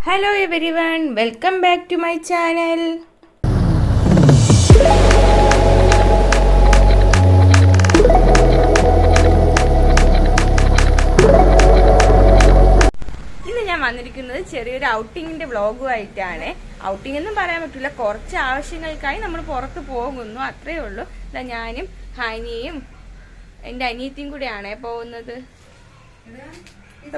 Hello everyone, welcome back to my channel. ഇന്ന് ഞാൻ വന്നിരിക്കുന്നത് ചെറിയൊരു ഔട്ടിങ്ങിന്റെ വ്ളോഗുമായിട്ടാണ്. ഔട്ടിംഗ് എന്നും പറയാൻ പറ്റില്ല, കുറച്ച് ആവശ്യങ്ങൾക്കായി നമ്മൾ പുറത്ത് പോകുന്നു, അത്രയേ ഉള്ളൂ. ഞാനും ഹാനിയും എൻ്റെ അനിയത്തിയും കൂടെയാണ് പോകുന്നത്.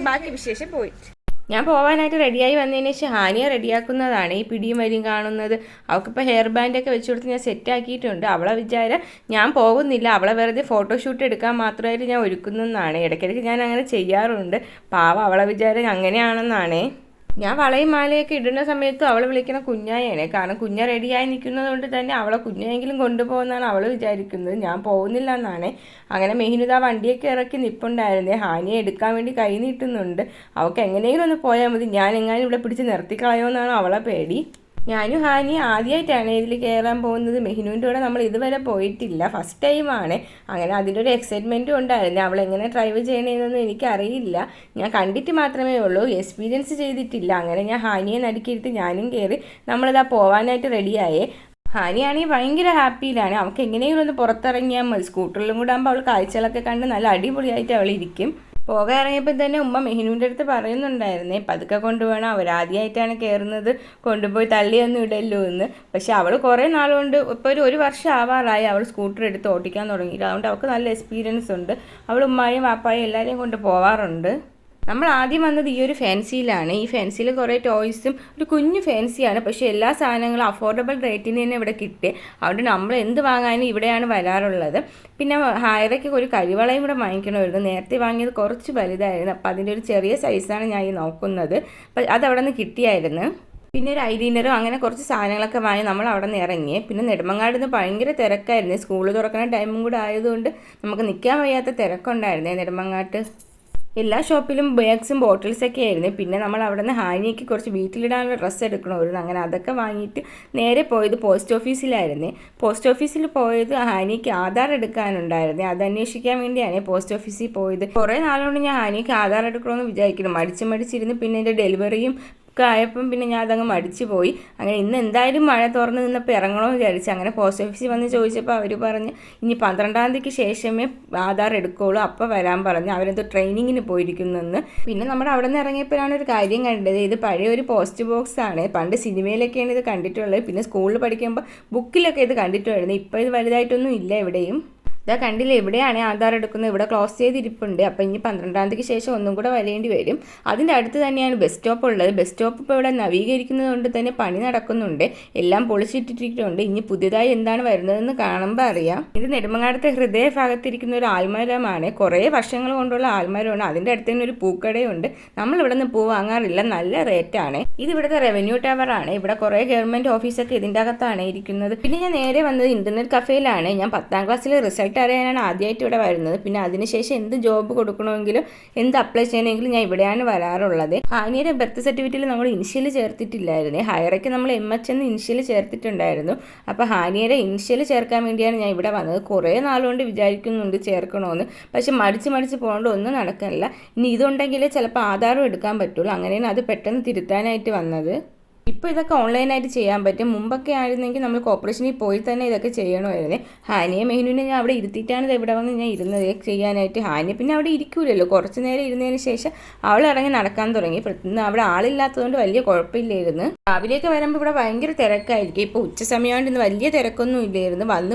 ബാക്കി വിശേഷം പോയിട്ട് ഞാൻ പോകാനായിട്ട് റെഡിയായി വന്നതിന് ശേഷം ഹാനിയെ റെഡിയാക്കുന്നതാണ് ഈ പിടിയും വരിയും കാണുന്നത്. അവൾക്കിപ്പോൾ ഹെയർ ബാൻഡൊക്കെ വെച്ച് കൊടുത്ത് ഞാൻ സെറ്റാക്കിയിട്ടുണ്ട്. അവളെ വിചാരം ഞാൻ പോകുന്നില്ല, അവളെ വെറുതെ ഫോട്ടോഷൂട്ട് എടുക്കാൻ മാത്രമായിട്ട് ഞാൻ ഒരുക്കുന്നതെന്നാണ്. ഇടയ്ക്കിടയ്ക്ക് ഞാൻ അങ്ങനെ ചെയ്യാറുണ്ട്. പാവം അവളെ വിചാരം അങ്ങനെയാണെന്നാണേ. ഞാൻ വളയും മാലയൊക്കെ ഇടുന്ന സമയത്തും അവൾ വിളിക്കുന്ന കുഞ്ഞായാണ്. കാരണം കുഞ്ഞ റെഡിയായി നിൽക്കുന്നത് കൊണ്ട് തന്നെ അവളെ കുഞ്ഞയെങ്കിലും കൊണ്ടുപോകുന്നതാണ് അവൾ വിചാരിക്കുന്നത്. ഞാൻ പോകുന്നില്ല എന്നാണ്. അങ്ങനെ മെഹിനുദ വണ്ടിയൊക്കെ ഇറക്കി നിൽപ്പുണ്ടായിരുന്നേ. ഹാനിയെ എടുക്കാൻ വേണ്ടി കൈ നീട്ടുന്നുണ്ട്. അവൾക്ക് എങ്ങനെയെങ്കിലും ഒന്ന് പോയാൽ മതി, ഞാൻ എങ്ങാനും ഇവിടെ പിടിച്ച് നിർത്തിക്കളയുമെന്നാണ് അവളെ പേടി. ഞാനും ഹാനി ആദ്യമായിട്ടാണ് ഇതിൽ കയറാൻ പോകുന്നത്. മെഹിനുവിൻ്റെ കൂടെ നമ്മൾ ഇതുവരെ പോയിട്ടില്ല, ഫസ്റ്റ് ടൈമാണ്. അങ്ങനെ അതിൻ്റെ ഒരു എക്സൈറ്റ്മെൻറ്റും ഉണ്ടായിരുന്നു. അവൾ എങ്ങനെ ഡ്രൈവ് ചെയ്യണമെന്നൊന്നും എനിക്കറിയില്ല, ഞാൻ കണ്ടിട്ട് മാത്രമേ ഉള്ളൂ, എക്സ്പീരിയൻസ് ചെയ്തിട്ടില്ല. അങ്ങനെ ഞാൻ ഹാനിയെ നടുക്കിയിട്ട് ഞാനും കയറി നമ്മളിതാ പോകാനായിട്ട് റെഡിയായേ. ഹാനിയാണെങ്കിൽ ഭയങ്കര ഹാപ്പിയിലാണ്. അവൾക്ക് എങ്ങനെയെങ്കിലും ഒന്ന് പുറത്തിറങ്ങിയാൽ മതി. സ്കൂട്ടറിലും കൂടെ ആകുമ്പോൾ അവൾ കാഴ്ചകളൊക്കെ കണ്ട് നല്ല അടിപൊളിയായിട്ട് അവൾ ഇരിക്കും. പോകാൻ ഇറങ്ങിയപ്പോൾ തന്നെ ഉമ്മ മെഹിനുവിൻ്റെ അടുത്ത് പറയുന്നുണ്ടായിരുന്നേ, പതുക്കെ കൊണ്ടുപോകണം, അവരാദ്യമായിട്ടാണ് കയറുന്നത്, കൊണ്ടുപോയി തള്ളിയൊന്നും ഇടല്ലോ എന്ന്. പക്ഷെ അവൾ കുറേ നാളുകൊണ്ട് ഇപ്പോൾ ഒരു വർഷം ആവാറായി അവൾ സ്കൂട്ടർ എടുത്ത് ഓടിക്കാൻ തുടങ്ങിയിട്ട്. അതുകൊണ്ട് അവൾക്ക് നല്ല എക്സ്പീരിയൻസ് ഉണ്ട്. അവൾ ഉമ്മായും വാപ്പായും എല്ലാവരെയും കൊണ്ട് പോവാറുണ്ട്. നമ്മൾ ആദ്യം വന്നത് ഈ ഒരു ഫാൻസിയിലാണ്. ഈ ഫാൻസിയിൽ കുറേ ടോയ്സും ഒരു കുഞ്ഞു ഫാൻസിയാണ്, പക്ഷേ എല്ലാ സാധനങ്ങളും അഫോർഡബിൾ റേറ്റിന് തന്നെ ഇവിടെ കിട്ടി. അതുകൊണ്ട് നമ്മൾ എന്ത് വാങ്ങാനും ഇവിടെയാണ് വരാറുള്ളത്. പിന്നെ ഹൈറയ്ക്ക് ഒരു കരിവളയും കൂടെ വാങ്ങിക്കണമായിരുന്നു. നേരത്തെ വാങ്ങിയത് കുറച്ച് വലുതായിരുന്നു, അപ്പോൾ അതിൻ്റെ ഒരു ചെറിയ സൈസാണ് ഞാൻ ഈ നോക്കുന്നത്. അപ്പോൾ അതവിടെ നിന്ന് കിട്ടിയായിരുന്നു. പിന്നെ ഒരു ഐലൈനറും അങ്ങനെ കുറച്ച് സാധനങ്ങളൊക്കെ വാങ്ങി നമ്മൾ അവിടെ നിന്ന് ഇറങ്ങി. പിന്നെ നെടുമങ്ങാട് നിന്ന് ഭയങ്കര തിരക്കായിരുന്നു. സ്കൂൾ തുറക്കുന്ന ടൈമും കൂടെ ആയതുകൊണ്ട് നമുക്ക് നിൽക്കാൻ വയ്യാത്ത തിരക്കുണ്ടായിരുന്നേ നെടുമങ്ങാട്ട്. എല്ലാ ഷോപ്പിലും ബാഗ്സും ബോട്ടിൽസൊക്കെ ആയിരുന്നു. പിന്നെ നമ്മൾ അവിടെ നിന്ന് ഹാനിക്ക് കുറച്ച് വീട്ടിലിടാനുള്ള ഡ്രസ്സ് എടുക്കണമായിരുന്നു. അങ്ങനെ അതൊക്കെ വാങ്ങിയിട്ട് നേരെ പോയത് പോസ്റ്റ് ഓഫീസിലായിരുന്നേ. പോസ്റ്റ് ഓഫീസിൽ പോയത് ഹാനിക്ക് ആധാർ എടുക്കാനുണ്ടായിരുന്നേ. അത് അന്വേഷിക്കാൻ വേണ്ടിയാണ് പോസ്റ്റ് ഓഫീസിൽ പോയത്. കുറേ നാളുകൊണ്ട് ഞാൻ ഹാനിക്ക് ആധാർ എടുക്കണമെന്ന് വിചാരിക്കുന്നു. മടിച്ചിരുന്ന് പിന്നെ എൻ്റെ ഡെലിവറിയും ഒക്കെ ആയപ്പം പിന്നെ ഞാൻ അതങ്ങ് മടിച്ചു പോയി. അങ്ങനെ ഇന്ന് എന്തായാലും മഴ തുറന്ന് നിന്നപ്പോൾ ഇറങ്ങണമെന്ന് വിചാരിച്ചു. അങ്ങനെ പോസ്റ്റ് ഓഫീസിൽ വന്ന് ചോദിച്ചപ്പോൾ അവർ പറഞ്ഞ് ഇനി 12-ാം തീയതിക്ക് ശേഷമേ ആധാർ എടുക്കുകയുള്ളൂ, അപ്പോൾ വരാൻ പറഞ്ഞു. അവരെന്തോ ട്രെയിനിങ്ങിന് പോയിരിക്കുന്നെന്ന്. പിന്നെ നമ്മുടെ അവിടെ നിന്ന് ഇറങ്ങിയപ്പോഴാണ് ഒരു കാര്യം കണ്ടത്. ഇത് പഴയ ഒരു പോസ്റ്റ് ബോക്സ് ആണ്. പണ്ട് സിനിമയിലൊക്കെയാണ് ഇത് കണ്ടിട്ടുള്ളത്, പിന്നെ സ്കൂളിൽ പഠിക്കുമ്പോൾ ബുക്കിലൊക്കെ ഇത് കണ്ടിട്ടുണ്ടായിരുന്നു. ഇപ്പോൾ ഇത് വലുതായിട്ടൊന്നും ഇല്ല എവിടെയും. ഇതാ കണ്ടില്ല, എവിടെയാണ് ആധാർ എടുക്കുന്നത്, ഇവിടെ ക്ലോസ് ചെയ്തിരിപ്പുണ്ട്. അപ്പോൾ ഇനി 12-ാം തീയതിക്ക് ശേഷം ഒന്നും കൂടെ വരേണ്ടി വരും. അതിൻ്റെ അടുത്ത് തന്നെയാണ് ബസ് സ്റ്റോപ്പ് ഉള്ളത്. ബസ് സ്റ്റോപ്പ് ഇപ്പോൾ ഇവിടെ നവീകരിക്കുന്നത് കൊണ്ട് തന്നെ പണി നടക്കുന്നുണ്ട്, എല്ലാം പൊളിച്ചിട്ടിട്ടുണ്ട്. ഇനി പുതിയതായി എന്താണ് വരുന്നതെന്ന് കാണുമ്പോൾ അറിയാം. ഇത് നെടുമങ്ങാടത്തെ ഹൃദയ ഭാഗത്തിരിക്കുന്ന ഒരു ആൽമരമാണ്. കുറേ വർഷങ്ങൾ കൊണ്ടുള്ള ആൽമരമാണ്. അതിൻ്റെ അടുത്ത് തന്നെ ഒരു പൂക്കടയുണ്ട്. നമ്മൾ ഇവിടെ നിന്ന് പൂ വാങ്ങാറില്ല, നല്ല റേറ്റാണ്. ഇത് ഇവിടുത്തെ റവന്യൂ ടവറാണ്. ഇവിടെ കുറേ ഗവൺമെൻറ് ഓഫീസൊക്കെ ഇതിൻ്റെ അകത്താണ് ഇരിക്കുന്നത്. പിന്നെ ഞാൻ നേരെ വന്നത് ഇൻ്റർനെറ്റ് കഫേയിലാണ്. ഞാൻ 10ാം ക്ലാസ്സിൽ റിസൾട്ട് അറിയാനാണ് ആദ്യമായിട്ട് ഇവിടെ വരുന്നത്. പിന്നെ അതിനുശേഷം എന്ത് ജോബ് കൊടുക്കണമെങ്കിലും എന്ത് അപ്ലൈ ചെയ്യണമെങ്കിലും ഞാൻ ഇവിടെയാണ് വരാറുള്ളത്. ഹാനിയുടെ ബർത്ത് സർട്ടിഫിക്കറ്റിൽ നമ്മൾ ഇനിഷ്യൽ ചേർത്തിട്ടില്ലായിരുന്നു. ഹയറയ്ക്ക് നമ്മൾ MH എന്ന് ഇനിഷ്യൽ ചേർത്തിട്ടുണ്ടായിരുന്നു. അപ്പോൾ ഹാനിയുടെ ഇനിഷ്യൽ ചേർക്കാൻ വേണ്ടിയാണ് ഞാൻ ഇവിടെ വന്നത്. കുറേ നാളുകൊണ്ട് വിചാരിക്കുന്നുണ്ട് ചേർക്കണമെന്ന്, പക്ഷെ മടിച്ച് പോകേണ്ട ഒന്നും നടക്കാനില്ല. ഇനി ഇതുണ്ടെങ്കിലേ ചിലപ്പോൾ ആധാറും എടുക്കാൻ പറ്റുള്ളൂ. അങ്ങനെയാണ് അത് പെട്ടെന്ന് തിരുത്താനായിട്ട് വന്നത്. ഇപ്പോൾ ഇതൊക്കെ ഓൺലൈനായിട്ട് ചെയ്യാൻ പറ്റും. മുമ്പൊക്കെ ആയിരുന്നെങ്കിൽ നമ്മൾ കോർപ്പറേഷനിൽ പോയി തന്നെ ഇതൊക്കെ ചെയ്യണമായിരുന്നേ. ഹാനിയെ മെഹിനുവിനെ ഞാൻ അവിടെ ഇരുത്തിയിട്ടാണ് ഇവിടെ വന്ന് ഞാൻ ഇരുന്നത് ചെയ്യാനായിട്ട്. ഹാനിയെ പിന്നെ അവിടെ ഇരിക്കൂലല്ലോ, കുറച്ച് നേരം ഇരുന്നതിന് ശേഷം അവൾ ഇറങ്ങി നടക്കാൻ തുടങ്ങി. ഇന്ന് അവിടെ ആളില്ലാത്തതുകൊണ്ട് വലിയ കുഴപ്പമില്ലായിരുന്നു. രാവിലെയൊക്കെ വരുമ്പോൾ ഇവിടെ ഭയങ്കര തിരക്കായിരിക്കും. ഇപ്പോൾ ഉച്ച സമയമായിട്ട് ഇന്ന് വലിയ തിരക്കൊന്നും ഇല്ലായിരുന്നു.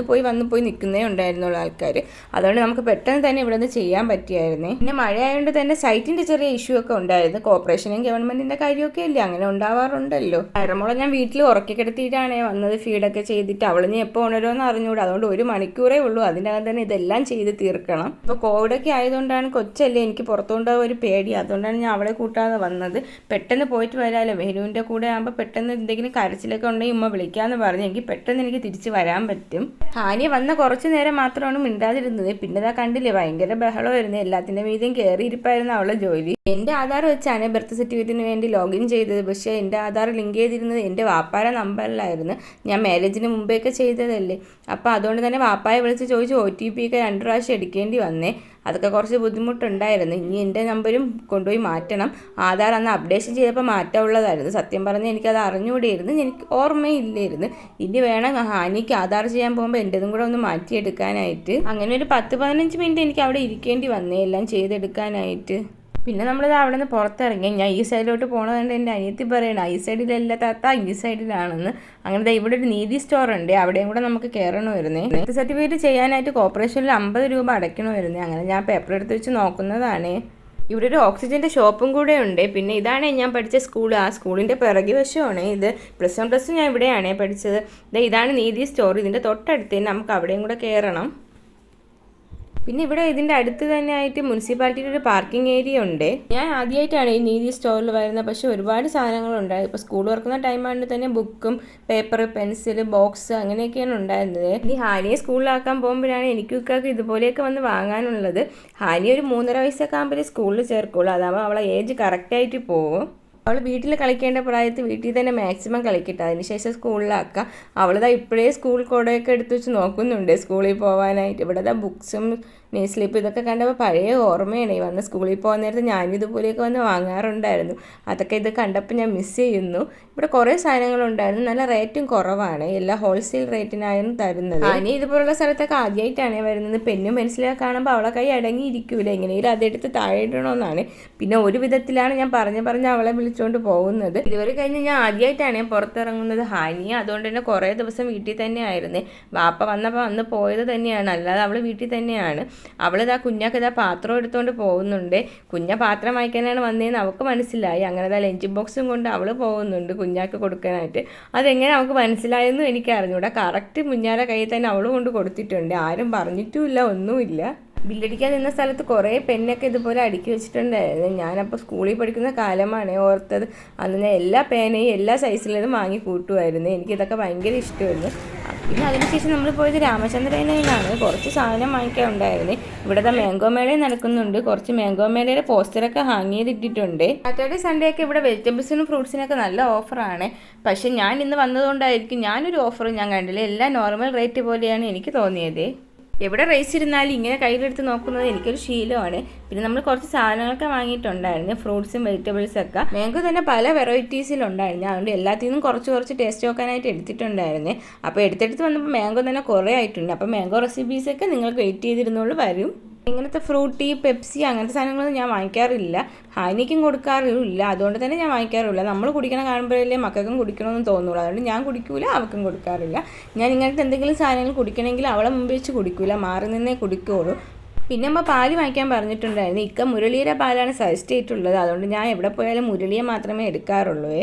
വന്ന് പോയി നിൽക്കുന്നേ ഉണ്ടായിരുന്നുള്ള ആൾക്കാർ. അതുകൊണ്ട് നമുക്ക് പെട്ടെന്ന് തന്നെ ഇവിടെ നിന്ന് ചെയ്യാൻ പറ്റിയായിരുന്നേ. പിന്നെ മഴയായതുകൊണ്ട് തന്നെ സൈറ്റിൻ്റെ ചെറിയ ഇഷ്യൂ ഒക്കെ ഉണ്ടായിരുന്നു. കോർപ്പറേഷനും ഗവൺമെൻറ്റിൻ്റെ കാര്യമൊക്കെ ഇല്ലേ, അങ്ങനെ ഉണ്ടാവാറുണ്ടല്ലോ. ഹൈറമോളെ ഞാൻ വീട്ടിൽ ഉറക്കി കിടത്തിയിട്ടാണ് വന്നത്. ഫീഡൊക്കെ ചെയ്തിട്ട് അവളിഞ്ഞ് എപ്പോൾ ഉണരുമെന്ന് അറിഞ്ഞുകൂടാ. അതുകൊണ്ട് 1 മണിക്കൂറേ ഉള്ളൂ, അതിൻ്റെ അകത്ത് തന്നെ ഇതെല്ലാം ചെയ്ത് തീർക്കണം. ഇപ്പോൾ കോവിഡൊക്കെ ആയതുകൊണ്ടാണ്, കൊച്ചല്ലേ, എനിക്ക് പുറത്തുകൊണ്ടുപോകാൻ ഒരു പേടി. അതുകൊണ്ടാണ് ഞാൻ അവളെ കൂട്ടാതെ വന്നത്. പെട്ടെന്ന് പോയിട്ട് വരാമല്ലോ. മെഹുവിൻ്റെ കൂടെ ആകുമ്പോൾ പെട്ടെന്ന് എന്തെങ്കിലും കരച്ചിലൊക്കെ ഉണ്ടെങ്കിൽ ഉമ്മ വിളിക്കാമെന്ന് പറഞ്ഞു. എനിക്ക് പെട്ടെന്ന് എനിക്ക് തിരിച്ച് വരാൻ പറ്റും. ഹാനിയ വന്ന കുറച്ച് നേരം മാത്രമാണ് മിണ്ടാതിരുന്നത്. പിന്നെ ഇതാ കണ്ടില്ലേ, ഭയങ്കര ബഹളമായിരുന്നു. എല്ലാത്തിൻ്റെ മീതെയും കയറിയിരിപ്പായിരുന്നു അവളെ ജോലി. എൻ്റെ ആധാർ വെച്ചാണ് ബർത്ത് സർട്ടിഫിക്കറ്റിന് വേണ്ടി ലോഗിൻ ചെയ്തത്. പക്ഷേ എൻ്റെ ആധാർ ലിങ്ക് ലിങ്ക് ചെയ്തിരുന്നത് എൻ്റെ വാപ്പായുടെ നമ്പറിലായിരുന്നു. ഞാൻ മാരേജിന് മുമ്പേയൊക്കെ ചെയ്തതല്ലേ. അപ്പോൾ അതുകൊണ്ട് തന്നെ വാപ്പായെ വിളിച്ച് ചോദിച്ച് OTP ഒക്കെ 2 പ്രാവശ്യം എടുക്കേണ്ടി വന്നേ. അതൊക്കെ കുറച്ച് ബുദ്ധിമുട്ടുണ്ടായിരുന്നു. ഇനി എൻ്റെ നമ്പരും കൊണ്ടുപോയി മാറ്റണം. ആധാർ അന്ന് അപ്ഡേഷൻ ചെയ്തപ്പോൾ മാറ്റമുള്ളതായിരുന്നു. സത്യം പറഞ്ഞാൽ എനിക്കത് അറിഞ്ഞുകൂടിയിരുന്നു, എനിക്ക് ഓർമ്മയില്ലായിരുന്നു. ഇനി വേണം ഹാനിക്ക് ആധാർ ചെയ്യാൻ പോകുമ്പോൾ എൻ്റെതും കൂടെ ഒന്ന് മാറ്റിയെടുക്കാനായിട്ട്. അങ്ങനെ ഒരു 10-15 മിനിറ്റ് എനിക്ക് അവിടെ ഇരിക്കേണ്ടി വന്നേ എല്ലാം ചെയ്തെടുക്കാനായിട്ട്. പിന്നെ നമ്മളിത് അവിടെ നിന്ന് പുറത്തിറങ്ങി. ഞാൻ ഈ സൈഡിലോട്ട് പോകണതുകൊണ്ട് എൻ്റെ അനിയത്തി പറയണം ഈ സൈഡിലല്ല താത്ത, ഈ സൈഡിലാണെന്ന്. അങ്ങനെ ഇവിടെ ഒരു നീതി സ്റ്റോർ ഉണ്ട്, അവിടെയും കൂടെ നമുക്ക് കയറണമായിരുന്നേ. ഡെത്ത് സർട്ടിഫിക്കറ്റ് ചെയ്യാനായിട്ട് കോർപ്പറേഷനിൽ 50 രൂപ അടയ്ക്കണമായിരുന്നേ. അങ്ങനെ ഞാൻ പേപ്പർ എടുത്ത് വെച്ച് നോക്കുന്നതാണ്. ഇവിടെ ഒരു ഓക്സിജൻ്റെ ഷോപ്പും കൂടെ ഉണ്ട്. പിന്നെ ഇതാണ് ഞാൻ പഠിച്ച സ്കൂൾ. ആ സ്കൂളിൻ്റെ പിറകി വശമാണ് ഇത്. +1 ഞാൻ ഇവിടെയാണ് പഠിച്ചത്. ഇതാണ് നീതി സ്റ്റോർ. ഇതിൻ്റെ തൊട്ടടുത്ത് തന്നെ നമുക്ക് അവിടെയും കൂടെ കയറണം. പിന്നെ ഇവിടെ ഇതിൻ്റെ അടുത്ത് തന്നെ ആയിട്ട് മുനിസിപ്പാലിറ്റിയുടെ ഒരു പാർക്കിംഗ് ഏരിയ ഉണ്ട്. ഞാൻ ആദ്യമായിട്ടാണ് ഈ നീതി സ്റ്റോറിൽ വരുന്നത്. പക്ഷേ ഒരുപാട് സാധനങ്ങളുണ്ടായിരുന്നു. ഇപ്പോൾ സ്കൂൾ തുറക്കുന്ന ടൈമായിട്ട് തന്നെ ബുക്കും പേപ്പർ, പെൻസിൽ, ബോക്സ് അങ്ങനെയൊക്കെയാണ് ഉണ്ടായിരുന്നത്. ഇനി ഹാനിയെ സ്കൂളിലാക്കാൻ പോകുമ്പോഴാണ് എനിക്കൊക്കെ ഇതുപോലെയൊക്കെ വന്ന് വാങ്ങാനുള്ളത്. ഹാനി ഒരു 3.5 വയസ്സൊക്കെ ആകുമ്പോഴേ സ്കൂളിൽ ചേർക്കുള്ളൂ. അതാകുമ്പോൾ അവളെ ഏജ് കറക്റ്റായിട്ട് പോകും. അവൾ വീട്ടിൽ കളിക്കേണ്ട പ്രായത്തിൽ വീട്ടിൽ തന്നെ മാക്സിമം കളിക്കട്ടെ, അതിനുശേഷം സ്കൂളിലാക്കാം. അവളിതാ ഇപ്പോഴേ സ്കൂൾ കോടയൊക്കെ എടുത്ത് വെച്ച് നോക്കുന്നുണ്ട് സ്കൂളിൽ പോകാനായിട്ട്. ഇവിടെ ബുക്സും നെയ് സ്ലിപ്പ് ഇതൊക്കെ കണ്ടപ്പോൾ പഴയ ഓർമ്മയാണ്. വന്ന് സ്കൂളിൽ പോകാൻ നേരത്ത് ഞാനും ഇതുപോലെയൊക്കെ വന്ന് വാങ്ങാറുണ്ടായിരുന്നു. അതൊക്കെ ഇത് കണ്ടപ്പോൾ ഞാൻ മിസ് ചെയ്യുന്നു. ഇവിടെ കുറേ സാധനങ്ങളുണ്ടായിരുന്നു, നല്ല റേറ്റും കുറവാണ്. എല്ലാം ഹോൾസെയിൽ റേറ്റിനായിരുന്നു തരുന്നത്. ഇനി ഇതുപോലുള്ള സ്ഥലത്തൊക്കെ ആദ്യമായിട്ടാണ് വരുന്നത്. പെന്നും പെൻസിലൊക്കെ കാണുമ്പോൾ അവളെ കൈ അടങ്ങിയിരിക്കൂല, എങ്ങനെയും അതെടുത്ത് താഴെ ഇടണമെന്നാണ്. പിന്നെ ഒരു വിധത്തിലാണ് ഞാൻ പറഞ്ഞ് അവളെ വിളിച്ചുകൊണ്ട് പോകുന്നത്. ഇതുവരെ കഴിഞ്ഞ് ഞാൻ ആദ്യമായിട്ടാണ് പുറത്തിറങ്ങുന്നത് ഹാനിയ. അതുകൊണ്ട് തന്നെ കുറേ ദിവസം വീട്ടിൽ തന്നെ ആയിരുന്നു. വാപ്പ വന്നപ്പോൾ വന്ന് പോയത് തന്നെയാണ്, അല്ലാതെ അവൾ വീട്ടിൽ തന്നെയാണ്. അവളിതാ കുഞ്ഞാക്കിതാ പാത്രം എടുത്തുകൊണ്ട് പോകുന്നുണ്ട്. കുഞ്ഞ പാത്രം വാങ്ങിക്കാനാണ് വന്നതെന്ന് അവൾക്ക് മനസ്സിലായി. അങ്ങനെ ലഞ്ച് ബോക്സും കൊണ്ട് അവൾ പോകുന്നുണ്ട് കുഞ്ഞാക്ക് കൊടുക്കാനായിട്ട്. അതെങ്ങനെ അവൾക്ക് മനസ്സിലായെന്നും എനിക്ക് അറിഞ്ഞൂടാ. കറക്റ്റ് കുഞ്ഞാലെ കയ്യിൽ തന്നെ അവൾ കൊണ്ട് കൊടുത്തിട്ടുണ്ട്. ആരും പറഞ്ഞിട്ടുമില്ല, ഒന്നുമില്ല. ബില്ലടിക്കാൻ നിന്ന സ്ഥലത്ത് കുറേ പെന്നൊക്കെ ഇതുപോലെ അടുക്കി വെച്ചിട്ടുണ്ടായിരുന്നു. ഞാനപ്പോൾ സ്കൂളിൽ പഠിക്കുന്ന കാലമാണ് ഓർത്തത്. അന്ന് ഞാൻ എല്ലാ പേനയും എല്ലാ സൈസിലും വാങ്ങി കൂട്ടുമായിരുന്നു. എനിക്കിതൊക്കെ ഭയങ്കര ഇഷ്ടമായിരുന്നു. പിന്നെ അതിനുശേഷം നമ്മൾ പോയത് രാമചന്ദ്രനാണ്. കുറച്ച് സാധനം വാങ്ങിക്കാൻ ഉണ്ടായിരുന്നു. ഇവിടുത്തെ മാംഗോ മേളയും നടക്കുന്നുണ്ട്. കുറച്ച് മാംഗോ മേളയുടെ പോസ്റ്ററൊക്കെ ഹാങ് ചെയ്തിട്ടിട്ടുണ്ട്. സാറ്റർഡേ സൺഡേ ഒക്കെ ഇവിടെ വെജിറ്റബിൾസിനും ഫ്രൂട്ട്സിനൊക്കെ നല്ല ഓഫറാണ്. പക്ഷെ ഞാൻ ഇന്ന് വന്നതുകൊണ്ടായിരിക്കും ഞാനൊരു ഓഫറും ഞാൻ കണ്ടില്ല. എല്ലാം നോർമൽ റേറ്റ് പോലെയാണ് എനിക്ക് തോന്നിയത്. എവിടെ റേസ് ഇരുന്നാലും ഇങ്ങനെ കയ്യിലെടുത്ത് നോക്കുന്നത് എനിക്കൊരു ശീലമാണ്. പിന്നെ നമ്മൾ കുറച്ച് സാധനങ്ങളൊക്കെ വാങ്ങിയിട്ടുണ്ടായിരുന്നു, ഫ്രൂട്ട്സും വെജിറ്റബിൾസൊക്കെ. മാംഗോ തന്നെ പല വെറൈറ്റീസിലുണ്ടായിരുന്നു. അതുകൊണ്ട് എല്ലാത്തിനും കുറച്ച് ടേസ്റ്റ് നോക്കാനായിട്ട് എടുത്തിട്ടുണ്ടായിരുന്നു. അപ്പോൾ എടുത്തെടുത്ത് വന്നപ്പോൾ മാംഗോ തന്നെ കുറേ ആയിട്ടുണ്ട്. അപ്പോൾ മാംഗോ റെസിപ്പീസൊക്കെ നിങ്ങൾക്ക് വെയിറ്റ് ചെയ്തിരുന്നുള്ളൂ വരും. ഇങ്ങനത്തെ ഫ്രൂട്ടി, പെപ്സി അങ്ങനത്തെ സാധനങ്ങളൊന്നും ഞാൻ വാങ്ങിക്കാറില്ല. ഹാനിക്കും കൊടുക്കാറില്ല, അതുകൊണ്ട് തന്നെ ഞാൻ വാങ്ങിക്കാറില്ല. നമ്മൾ കുടിക്കണം കാണുമ്പോഴല്ലേ മക്കൾക്കും കുടിക്കണമെന്ന് തോന്നുള്ളൂ. അതുകൊണ്ട് ഞാൻ കുടിക്കൂല, അവൾക്കും കൊടുക്കാറില്ല. ഞാൻ ഇങ്ങനത്തെ എന്തെങ്കിലും സാധനങ്ങൾ കുടിക്കണമെങ്കിൽ അവളെ മുമ്പ് വെച്ച് കുടിക്കൂല, മാറി നിന്നേ കുടിക്കുകയുള്ളൂ. പിന്നെ അമ്മ പാല് വാങ്ങിക്കാൻ പറഞ്ഞിട്ടുണ്ടായിരുന്നു. ഇക്ക മുരളിയുടെ പാലാണ് സജസ്റ്റ് ചെയ്തിട്ടുള്ളത്. അതുകൊണ്ട് ഞാൻ എവിടെ പോയാലും മുരളിയെ മാത്രമേ എടുക്കാറുള്ളൂ.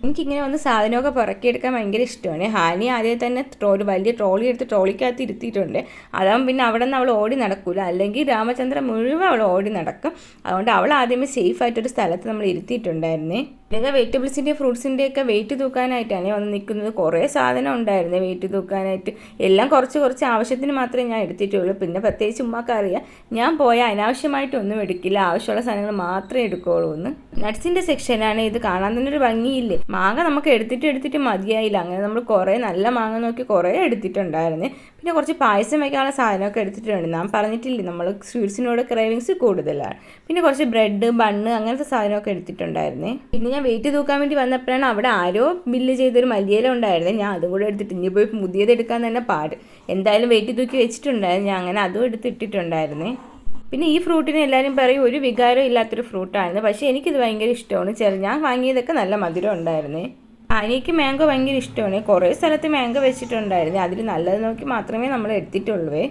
എനിക്കിങ്ങനെ വന്ന് സാധനമൊക്കെ പുറക്കിയെടുക്കാൻ ഭയങ്കര ഇഷ്ടമാണ്. ഹാനി ആദ്യം തന്നെ ഒരു വലിയ ട്രോളി എടുത്ത് ട്രോളിക്കകത്ത് ഇരുത്തിയിട്ടുണ്ട്. അതാകുമ്പോൾ പിന്നെ അവിടെ നിന്ന് അവൾ ഓടി നടക്കൂല, അല്ലെങ്കിൽ രാമചന്ദ്രൻ മുഴുവൻ അവൾ ഓടി നടക്കും. അതുകൊണ്ട് അവൾ ആദ്യമേ സേഫായിട്ടൊരു സ്ഥലത്ത് നമ്മൾ ഇരുത്തിയിട്ടുണ്ടായിരുന്നേ. പിന്നെ വെജിറ്റബിൾസിൻ്റെ ഫ്രൂട്ട്സിൻ്റെയൊക്കെ വെയിറ്റ് തൂക്കാനായിട്ടാണ് വന്ന് നിൽക്കുന്നത്. കുറേ സാധനം ഉണ്ടായിരുന്നു വെയിറ്റ് തൂക്കാനായിട്ട്. എല്ലാം കുറച്ച് ആവശ്യത്തിന് മാത്രമേ ഞാൻ എടുത്തിട്ടുള്ളൂ. പിന്നെ പ്രത്യേകിച്ച് ഉമ്മാക്കറിയാം ഞാൻ പോയാൽ അനാവശ്യമായിട്ടൊന്നും എടുക്കില്ല, ആവശ്യമുള്ള സാധനങ്ങൾ മാത്രമേ എടുക്കുകയുള്ളൂ എന്ന്. നട്ട്സിൻ്റെ സെക്ഷനാണ് ഇത്. കാണാൻ തന്നെ ഒരു ഭംഗിയില്ലേ. മാങ്ങ നമുക്ക് എടുത്തിട്ട് മതിയായില്ല. അങ്ങനെ നമ്മൾ കുറേ നല്ല മാങ്ങ നോക്കി കുറേ എടുത്തിട്ടുണ്ടായിരുന്നു. പിന്നെ കുറച്ച് പായസം വയ്ക്കാനുള്ള സാധനമൊക്കെ എടുത്തിട്ടുണ്ട്. ഞാൻ പറഞ്ഞിട്ടില്ലേ നമ്മൾ സ്വീറ്റ്സിനോട് ക്രേവിങ്സ് കൂടുതലാണ്. പിന്നെ കുറച്ച് ബ്രെഡ്, ബണ്ണ് അങ്ങനത്തെ സാധനമൊക്കെ എടുത്തിട്ടുണ്ടായിരുന്നേ. പിന്നെ ഞാൻ വെയിറ്റ് തൂക്കാൻ വേണ്ടി വന്നപ്പോഴാണ് അവിടെ ആരോ ബില്ല് ചെയ്തൊരു മല്ലിയില ഉണ്ടായിരുന്നത്. ഞാൻ അതും കൂടെ എടുത്തിട്ട് ഇനി പോയി പുതിയത് എടുക്കാൻ തന്നെ പാട്. എന്തായാലും വെയിറ്റ് തൂക്കി വെച്ചിട്ടുണ്ടായിരുന്നു. ഞാൻ അങ്ങനെ അതും എടുത്തിട്ടുണ്ടായിരുന്നേ. പിന്നെ ഈ ഫ്രൂട്ടിന് എല്ലാവരും പറയും ഒരു വികാരം ഇല്ലാത്തൊരു ഫ്രൂട്ടായിരുന്നു. പക്ഷേ എനിക്കിത് ഭയങ്കര ഇഷ്ടമാണ്. ഞാൻ വാങ്ങിയതൊക്കെ നല്ല മധുരം ഉണ്ടായിരുന്നേ. എനിക്ക് മാംഗോ ഭയങ്കര ഇഷ്ടമാണ്. കുറേ സ്ഥലത്ത് മാംഗോ വെച്ചിട്ടുണ്ടായിരുന്നു. അതിൽ നല്ലത് നോക്കി മാത്രമേ നമ്മൾ എടുത്തിട്ടുള്ളൂ.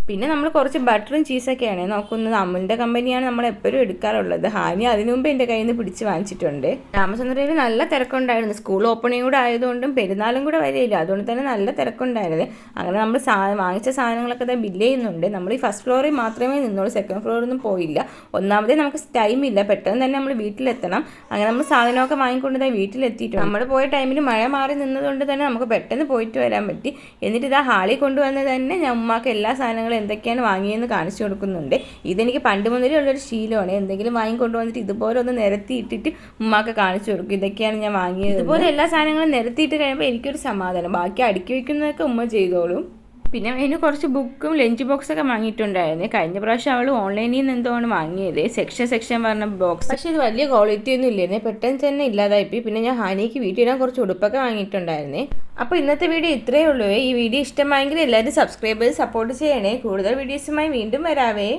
പിന്നെ നമ്മൾ കുറച്ച് ബട്ടറും ചീസൊക്കെയാണ് നോക്കുന്നത്. അമുലിൻ്റെ കമ്പനിയാണ് നമ്മൾ എപ്പോഴും എടുക്കാറുള്ളത്. ഹാനി അതിനു മുമ്പ് എൻ്റെ കയ്യിൽ നിന്ന് പിടിച്ച് വാങ്ങിച്ചിട്ടുണ്ട്. രാമചന്ദ്രയിൽ നല്ല തിരക്കുണ്ടായിരുന്നു. സ്കൂൾ ഓപ്പണിംഗ് കൂടെ ആയതുകൊണ്ടും പെരുന്നാളും കൂടെ വരികയില്ല, അതുകൊണ്ട് തന്നെ നല്ല തിരക്കുണ്ടായിരുന്നു. അങ്ങനെ നമ്മൾ വാങ്ങിച്ച സാധനങ്ങളൊക്കെ ബില്ല് ചെയ്യുന്നുണ്ട്. നമ്മൾ ഈ ഫസ്റ്റ് ഫ്ലോറിൽ മാത്രമേ നിന്നുള്ളൂ, സെക്കൻഡ് ഫ്ലോറിലൊന്നും പോയില്ല. ഒന്നാമതേ നമുക്ക് ടൈമില്ല, പെട്ടെന്ന് തന്നെ നമ്മൾ വീട്ടിലെത്തണം. അങ്ങനെ നമ്മൾ സാധനമൊക്കെ വാങ്ങിക്കൊണ്ട് വീട്ടിലെത്തിയിട്ടുണ്ട്. നമ്മൾ പോയ ടൈമിൽ മഴ മാറി നിന്നതുകൊണ്ട് തന്നെ നമുക്ക് പെട്ടെന്ന് പോയിട്ട് വരാൻ പറ്റി. എന്നിട്ട് ഇതാ ഹാളിൽ കൊണ്ടുവന്ന് തന്നെ ഞാൻ ഉമ്മാക്ക് എല്ലാ സാധനങ്ങളും എന്തൊക്കെയാണ് വാങ്ങിയതെന്ന് കാണിച്ചു കൊടുക്കുന്നുണ്ട്. ഇതെനിക്ക് പണ്ട് മുതലേ ഉള്ളൊരു ശീലമാണ്. എന്തെങ്കിലും വാങ്ങിക്കൊണ്ടുവന്നിട്ട് ഇതുപോലെ ഒന്ന് നിരത്തി ഇട്ടിട്ട് ഉമ്മാക്ക് കാണിച്ചു കൊടുക്കും, ഇതൊക്കെയാണ് ഞാൻ വാങ്ങിയത്. ഇതുപോലെ എല്ലാ സാധനങ്ങളും നിരത്തിയിട്ട് കഴിയുമ്പോൾ എനിക്കൊരു സമാധാനം. ബാക്കി അടുക്കി വയ്ക്കുന്നതൊക്കെ ഉമ്മ ചെയ്തോളും. പിന്നെ അതിന് കുറച്ച് ബുക്കും ലഞ്ച് ബോക്സൊക്കെ വാങ്ങിയിട്ടുണ്ടായിരുന്നു. കഴിഞ്ഞ പ്രാവശ്യം അവൾ ഓൺലൈനിൽ നിന്ന് എന്താണ് വാങ്ങിയത്, സെക്ഷൻ പറഞ്ഞ ബോക്സ്. പക്ഷേ ഇത് വലിയ ക്വാളിറ്റി ഒന്നും ഇല്ലായിരുന്നേ, പെട്ടെന്ന് തന്നെ ഇല്ലാതായിപ്പോയി. പിന്നെ ഞാൻ ഹാനിക്ക് വീട്ടിലിടാൻ കുറച്ച് ഉടുപ്പൊക്കെ വാങ്ങിയിട്ടുണ്ടായിരുന്നേ. അപ്പോൾ ഇന്നത്തെ വീഡിയോ ഇത്രയേ ഉള്ളൂ. ഈ വീഡിയോ ഇഷ്ടമായെങ്കിൽ എല്ലാവരും സബ്സ്ക്രൈബ് ചെയ്ത് സപ്പോർട്ട് ചെയ്യണേ. കൂടുതൽ വീഡിയോസുമായി വീണ്ടും വരാവേ.